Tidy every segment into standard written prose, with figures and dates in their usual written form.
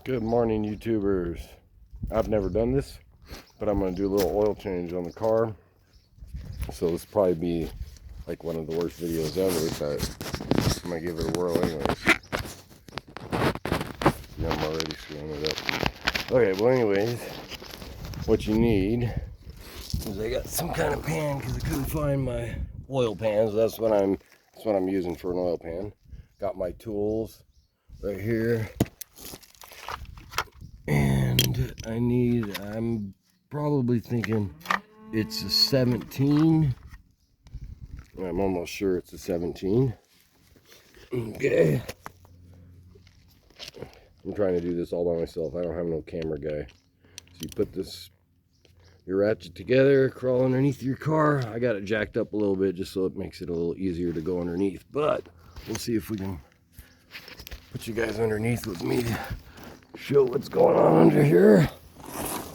Good morning, YouTubers. I've never done this, but I'm going to do a little oil change on the car. So this will probably be like one of the worst videos ever, but I'm going to give it a whirl anyways. Yeah, I'm already screwing it up. Okay, well anyways, what you need is I got some kind of pan because I couldn't find my oil pans. That's what I'm using for an oil pan. Got my tools right here. And I'm probably thinking it's a 17. I'm almost sure it's a 17. Okay. I'm trying to do this all by myself. I don't have no camera guy. So you put your ratchet together, crawl underneath your car. I got it jacked up a little bit just so it makes it a little easier to go underneath. But we'll see if we can put you guys underneath with me to show what's going on under here.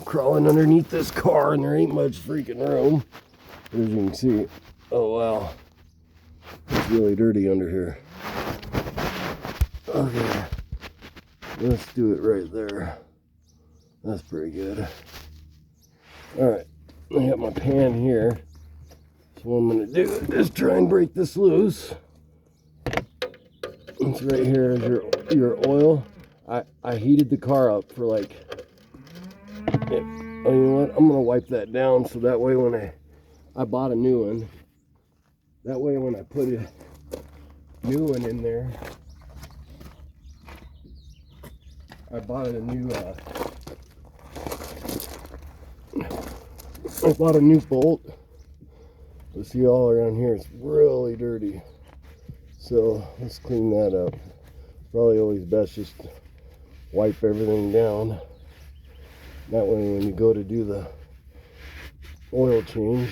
Crawling underneath this car and there ain't much freaking room, as you can see. Oh wow, it's really dirty under here. Okay, let's do it right there. That's pretty good. Alright, I got my pan here, so what I'm going to do is try and break this loose. It's right here is your oil. I heated the car up for like, oh, you know what, I'm going to wipe that down so that way when I bought a new one, that way when I put a new one in there, I bought a new bolt. You see all around here it's really dirty, so let's clean that up. It's probably always best just to wipe everything down. That way when you go to do the oil change,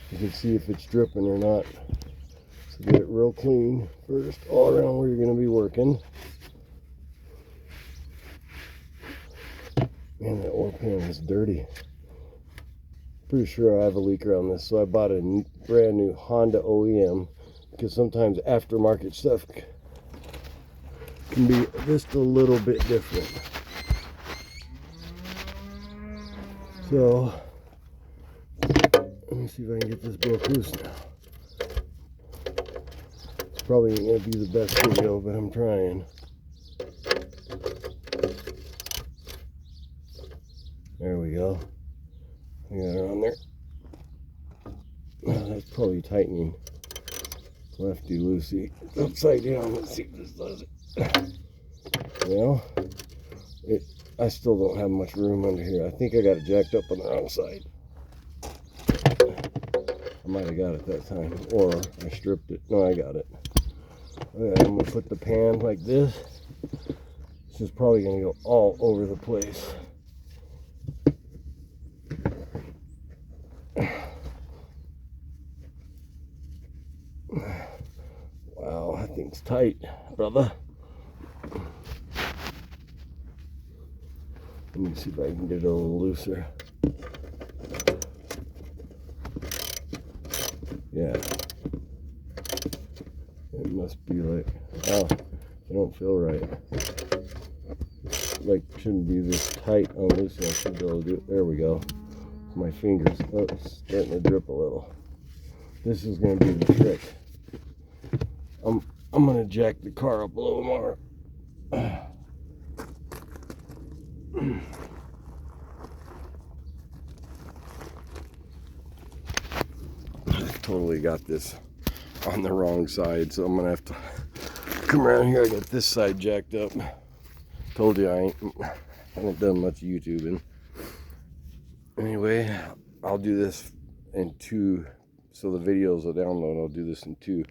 you can see if it's dripping or not. So get it real clean first all around where you're going to be working. Man, that oil pan is dirty. Pretty sure I have a leak around this, so I bought a brand new Honda OEM, because sometimes aftermarket stuff can be just a little bit different. So let me see if I can get this broke loose now. It's probably ain't gonna be the best video, but I'm trying. There we go. I got it on there. That's probably tightening. Lefty loosey. Upside down. Let's see if this does it. Well, I still don't have much room under here. I think I got it jacked up on the wrong side. I might have got it that time, or I stripped it. No, I got it. Okay, I'm gonna put the pan like this. This is probably gonna go all over the place. Wow, that thing's tight, brother. Let me see if I can get it a little looser. Yeah. It must be like, oh, I don't feel right. Like, shouldn't be this tight on loose. I should be able to do it. There we go. My fingers, oh, it's starting to drip a little. This is going to be the trick. I'm going to jack the car up a little more. I totally got this on the wrong side, so I'm going to have to come around here. I got this side jacked up. Told you I haven't done much YouTubing. Anyway, I'll do this in two, so the videos will download. I'll do this in two.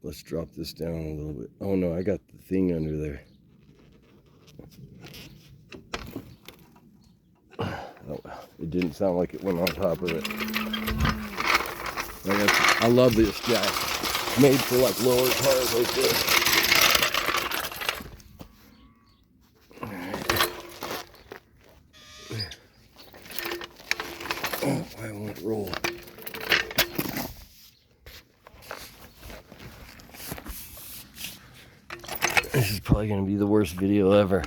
Let's drop this down a little bit. Oh no, I got the thing under there. Oh, it didn't sound like it went on top of it. I love this jack. Made for like lower cars like this. Oh, I won't roll. This is probably going to be the worst video ever.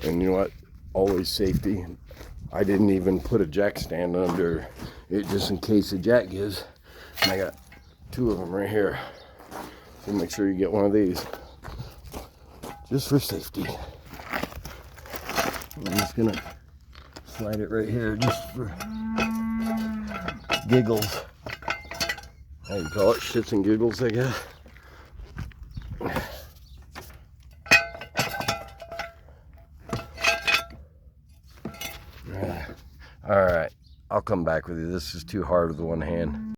And you know what? Always safety. I didn't even put a jack stand under it just in case the jack gives. And I got 2 of them right here. So make sure you get one of these. Just for safety. I'm just gonna slide it right here just for giggles. How you call it? Shits and giggles, I guess. All right, I'll come back with you. This is too hard with one hand.